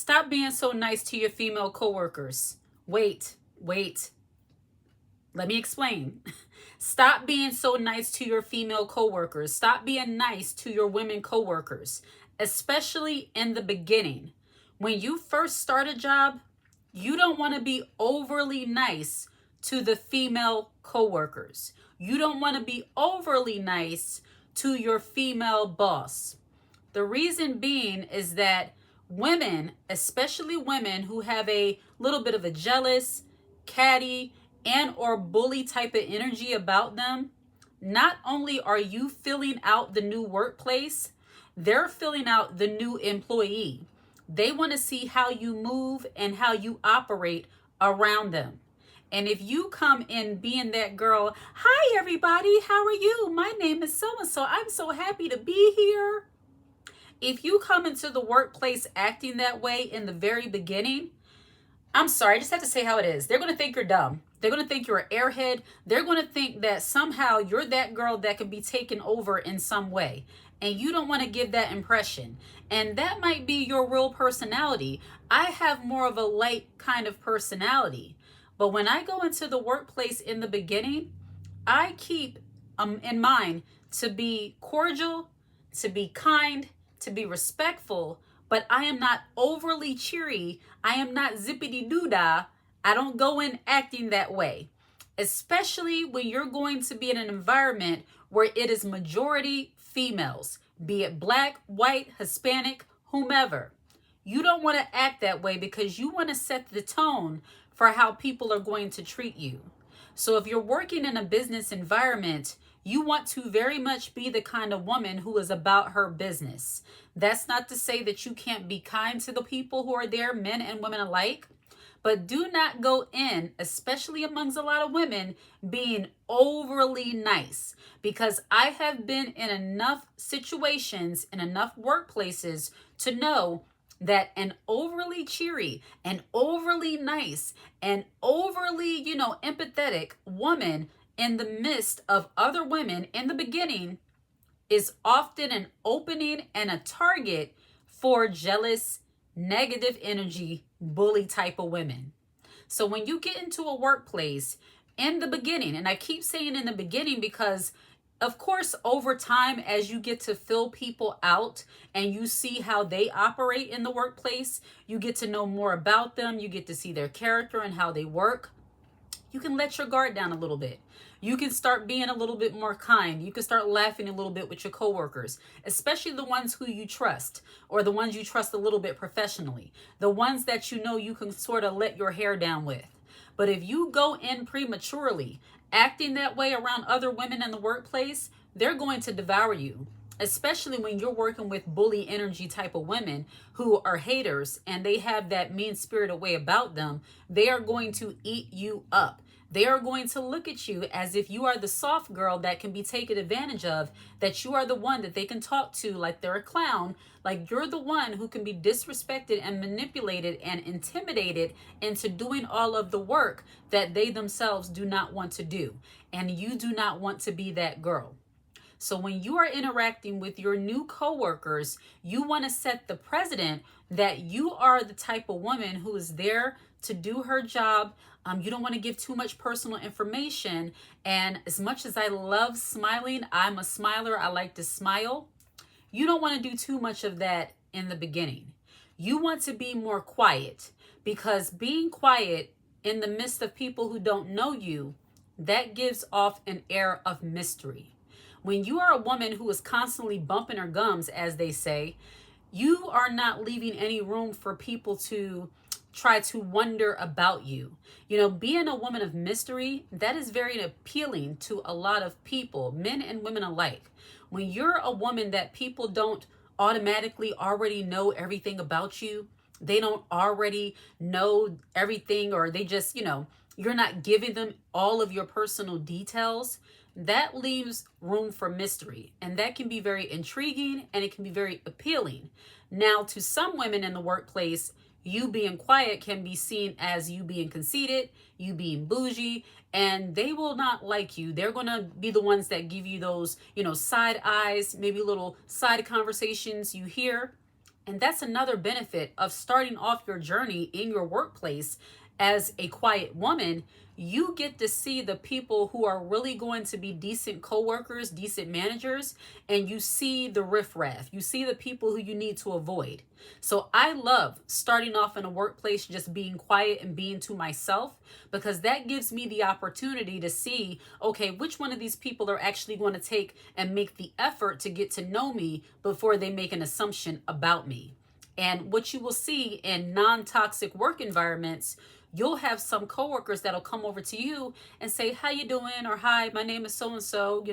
Stop being so nice to your female coworkers. Wait. Let me explain. Stop being so nice to your female coworkers. Stop being nice to your women coworkers, especially in the beginning. When you first start a job, you don't want to be overly nice to the female coworkers. You don't want to be overly nice to your female boss. The reason being is that women, especially women who have a little bit of a jealous, catty, and or bully type of energy about them, not only are you filling out the new workplace, they're filling out the new employee. They want to see how you move and how you operate around them. And if you come in being that girl, hi everybody, how are you? My name is so-and-so. I'm so happy to be here. If you come into the workplace acting that way in the very beginning, I'm sorry, I just have to say how it is. They're going to think you're dumb. They're going to think you're an airhead. They're going to think that somehow you're that girl that can be taken over in some way. And you don't want to give that impression. And that might be your real personality. I have more of a light kind of personality. But when I go into the workplace in the beginning, I keep in mind to be cordial, to be kind, to be respectful, but I am not overly cheery. I am not zippity-doo-dah. I don't go in acting that way, especially when you're going to be in an environment where it is majority females, be it black, white, Hispanic, whomever. You don't want to act that way because you want to set the tone for how people are going to treat you. So if you're working in a business environment, you want to very much be the kind of woman who is about her business. That's not to say that you can't be kind to the people who are there, men and women alike. But do not go in, especially amongst a lot of women, being overly nice. Because I have been in enough situations, in enough workplaces to know that an overly cheery, and overly nice, and overly, empathetic woman in the midst of other women in the beginning is often an opening and a target for jealous, negative energy, bully type of women. So when you get into a workplace in the beginning, and I keep saying in the beginning because of course, over time, as you get to fill people out and you see how they operate in the workplace, you get to know more about them. You get to see their character and how they work. You can let your guard down a little bit. You can start being a little bit more kind. You can start laughing a little bit with your coworkers, especially the ones who you trust or the ones you trust a little bit professionally, the ones that you know you can sort of let your hair down with. But if you go in prematurely, acting that way around other women in the workplace, they're going to devour you, especially when you're working with bully energy type of women who are haters and they have that mean-spirited way about them. They are going to eat you up. They are going to look at you as if you are the soft girl that can be taken advantage of, that you are the one that they can talk to like they're a clown, like you're the one who can be disrespected and manipulated and intimidated into doing all of the work that they themselves do not want to do. And you do not want to be that girl. So when you are interacting with your new coworkers, you want to set the precedent that you are the type of woman who is there to do her job. You don't want to give too much personal information. And as much as I love smiling, I'm a smiler. I like to smile. You don't want to do too much of that in the beginning. You want to be more quiet, because being quiet in the midst of people who don't know you, that gives off an air of mystery. When you are a woman who is constantly bumping her gums, as they say, you are not leaving any room for people to try to wonder about you. Being a woman of mystery, that is very appealing to a lot of people, men and women alike. When you're a woman that people don't automatically already know everything about you, they don't already know everything, or they just, you're not giving them all of your personal details, that leaves room for mystery. And that can be very intriguing and it can be very appealing. Now, to some women in the workplace, you being quiet can be seen as you being conceited, you being bougie, and they will not like you. They're going to be the ones that give you those, side eyes, maybe little side conversations you hear. And that's another benefit of starting off your journey in your workplace as a quiet woman. You get to see the people who are really going to be decent coworkers, decent managers, and you see the riffraff. You see the people who you need to avoid. So I love starting off in a workplace just being quiet and being to myself, because that gives me the opportunity to see, okay, which one of these people are actually going to take and make the effort to get to know me before they make an assumption about me. And what you will see in non-toxic work environments, you'll have some coworkers that'll come over to you and say, how you doing? Or, hi, my name is so-and-so,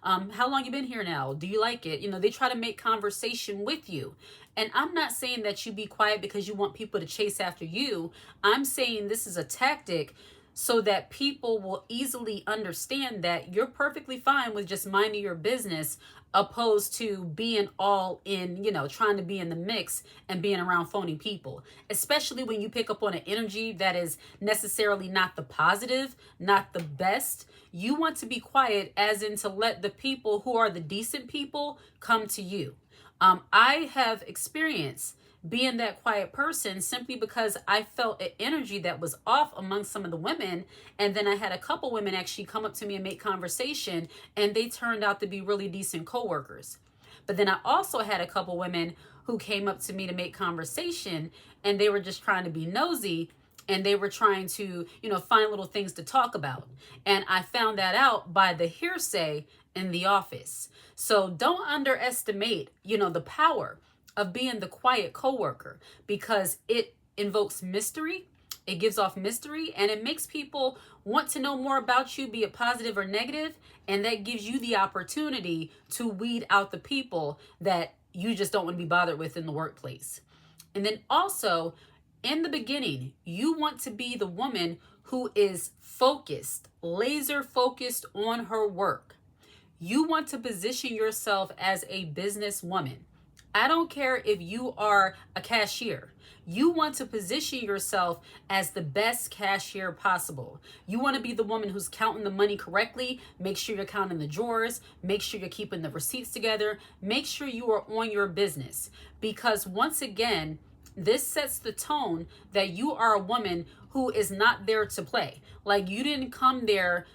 how long you been here now? Do you like it? They try to make conversation with you. And I'm not saying that you be quiet because you want people to chase after you. I'm saying this is a tactic so that people will easily understand that you're perfectly fine with just minding your business, opposed to being all in, trying to be in the mix and being around phony people, especially when you pick up on an energy that is necessarily not the positive, not the best. You want to be quiet, as in to let the people who are the decent people come to you. I have experienced being that quiet person simply because I felt an energy that was off among some of the women. And then I had a couple women actually come up to me and make conversation, and they turned out to be really decent coworkers. But then I also had a couple women who came up to me to make conversation, and they were just trying to be nosy, and they were trying to, find little things to talk about. And I found that out by the hearsay in the office. So don't underestimate, the power of being the quiet coworker, because it invokes mystery. It gives off mystery, and it makes people want to know more about you, be it positive or negative. And that gives you the opportunity to weed out the people that you just don't want to be bothered with in the workplace. And then also, in the beginning, you want to be the woman who is focused, laser focused on her work. You want to position yourself as a businesswoman. I don't care if you are a cashier. You want to position yourself as the best cashier possible. You want to be the woman who's counting the money correctly. Make sure you're counting the drawers. Make sure you're keeping the receipts together. Make sure you are on your business. Because once again, this sets the tone that you are a woman who is not there to play. Like, you didn't come there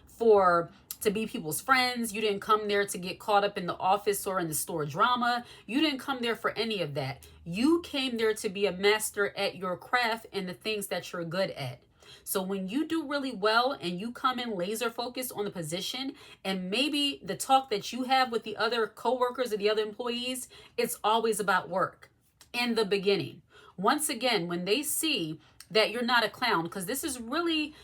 to be people's friends. You didn't come there to get caught up in the office or in the store drama. You didn't come there for any of that. You came there to be a master at your craft and the things that you're good at. So when you do really well and you come in laser focused on the position, and maybe the talk that you have with the other coworkers or the other employees, it's always about work in the beginning. Once again, when they see that you're not a clown, because this is really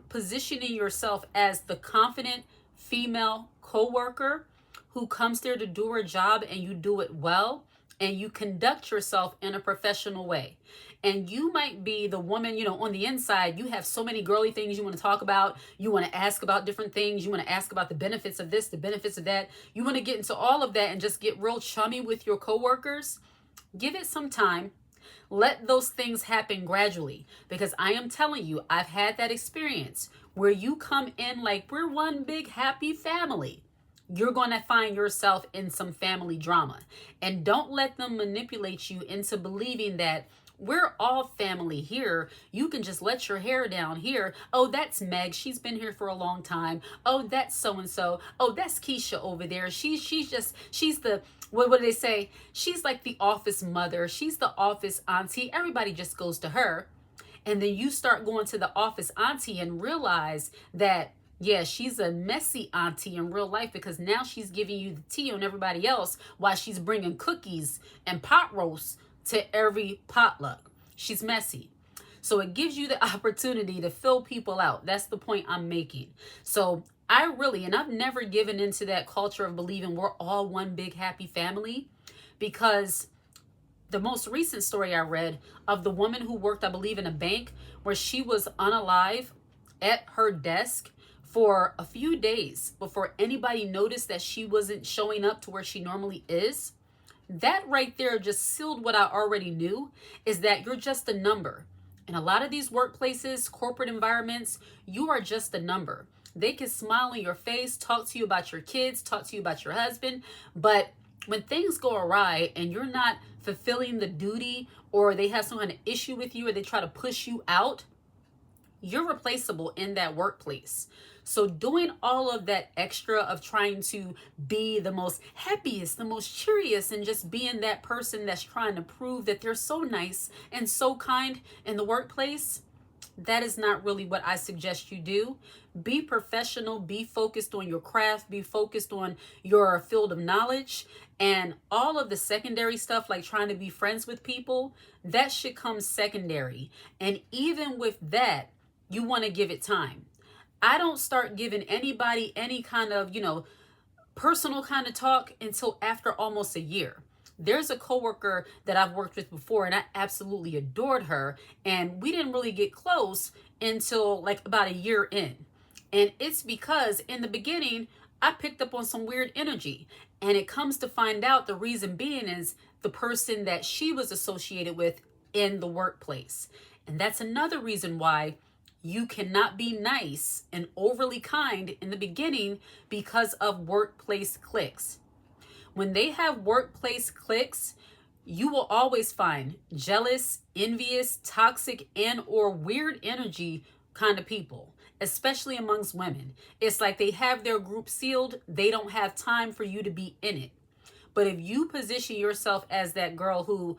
positioning yourself as the confident female coworker who comes there to do her job, and you do it well, and you conduct yourself in a professional way. And you might be the woman, on the inside, you have so many girly things you want to talk about. You want to ask about different things. You want to ask about the benefits of this, the benefits of that. You want to get into all of that and just get real chummy with your coworkers. Give it some time. Let those things happen gradually, because I am telling you, I've had that experience where you come in like we're one big happy family. You're going to find yourself in some family drama, and don't let them manipulate you into believing that we're all family here. You can just let your hair down here. Oh, that's Meg. She's been here for a long time. Oh, that's so-and-so. Oh, that's Keisha over there. She's the, what do they say? She's like the office mother. She's the office auntie. Everybody just goes to her. And then you start going to the office auntie and realize that, yeah, she's a messy auntie in real life, because now she's giving you the tea on everybody else while she's bringing cookies and pot roasts to every potluck. She's messy. So it gives you the opportunity to fill people out. That's the point I'm making. So I've never given into that culture of believing we're all one big happy family, because the most recent story I read of the woman who worked, I believe, in a bank, where she was unalive at her desk for a few days before anybody noticed that she wasn't showing up to where she normally is. That right there just sealed what I already knew, is that you're just a number. In a lot of these workplaces, corporate environments, you are just a number. They can smile in your face, talk to you about your kids, talk to you about your husband, but When things go awry and you're not fulfilling the duty, or they have some kind of issue with you, or they try to push you out, you're replaceable in that workplace. So doing all of that extra of trying to be the most happiest, the most cheeriest, and just being that person that's trying to prove that they're so nice and so kind in the workplace, that is not really what I suggest you do. Be professional, be focused on your craft, be focused on your field of knowledge, and all of the secondary stuff like trying to be friends with people, that should come secondary. And even with that, you want to give it time. I don't start giving anybody any kind of, personal kind of talk until after almost a year. There's a coworker that I've worked with before, and I absolutely adored her. And we didn't really get close until like about a year in. And it's because in the beginning, I picked up on some weird energy. And it comes to find out the reason being is the person that she was associated with in the workplace. And that's another reason why you cannot be nice and overly kind in the beginning because of workplace cliques. When they have workplace cliques, you will always find jealous, envious, toxic, and or weird energy kind of people, especially amongst women. It's like they have their group sealed. They don't have time for you to be in it. But if you position yourself as that girl who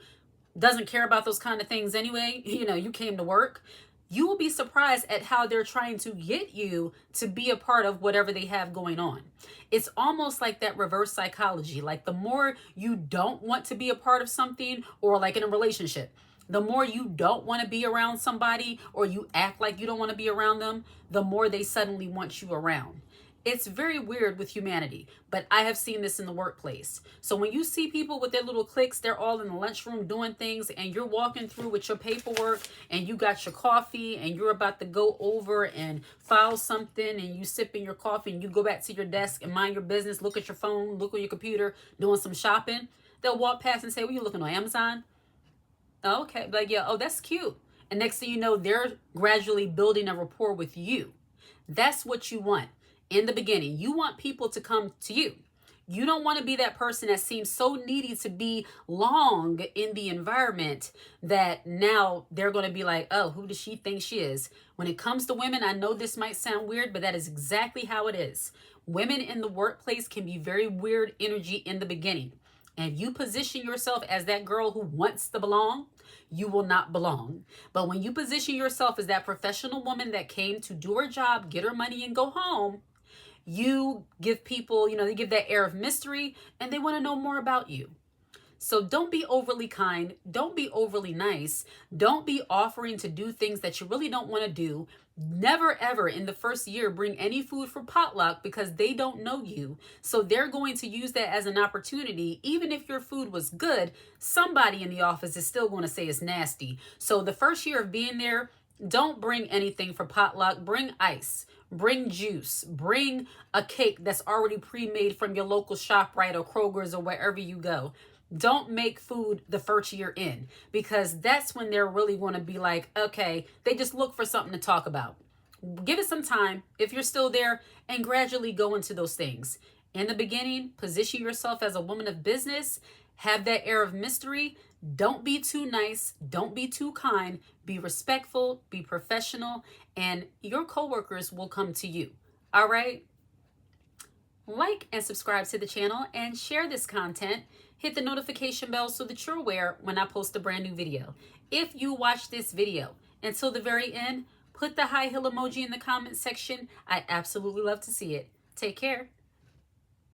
doesn't care about those kind of things anyway, you came to work, you will be surprised at how they're trying to get you to be a part of whatever they have going on. It's almost like that reverse psychology. Like the more you don't want to be a part of something, or like in a relationship, the more you don't want to be around somebody, or you act like you don't want to be around them, the more they suddenly want you around. It's very weird with humanity, but I have seen this in the workplace. So when you see people with their little cliques, they're all in the lunchroom doing things, and you're walking through with your paperwork and you got your coffee and you're about to go over and file something, and you sipping your coffee and you go back to your desk and mind your business, look at your phone, look on your computer, doing some shopping. They'll walk past and say, "What are you looking on Amazon?" Oh, okay. Like, yeah, oh, that's cute. And next thing you know, they're gradually building a rapport with you. That's what you want. In the beginning, you want people to come to you. You don't want to be that person that seems so needy to be long in the environment that now they're going to be like, "Oh, who does she think she is?" When it comes to women, I know this might sound weird, but that is exactly how it is. Women in the workplace can be very weird energy in the beginning. And you position yourself as that girl who wants to belong, you will not belong. But when you position yourself as that professional woman that came to do her job, get her money, and go home, you give people, they give that air of mystery, and they want to know more about you. So don't be overly kind. Don't be overly nice. Don't be offering to do things that you really don't want to do. Never, ever in the first year bring any food for potluck, because they don't know you. So they're going to use that as an opportunity. Even if your food was good, somebody in the office is still going to say it's nasty. So the first year of being there, don't bring anything for potluck. Bring ice, bring juice, bring a cake that's already pre-made from your local ShopRite or Kroger's or wherever you go. Don't make food the first year in, because that's when they're really going to be like, okay, they just look for something to talk about. Give it some time if you're still there, and gradually go into those things. In the beginning, position yourself as a woman of business. Have that air of mystery. Don't be too nice. Don't be too kind. Be respectful, be professional, and your coworkers will come to you. All right? Like and subscribe to the channel, and share this content. Hit the notification bell so that you're aware when I post a brand new video. If you watch this video until the very end, put the high heel emoji in the comment section. I absolutely love to see it. Take care.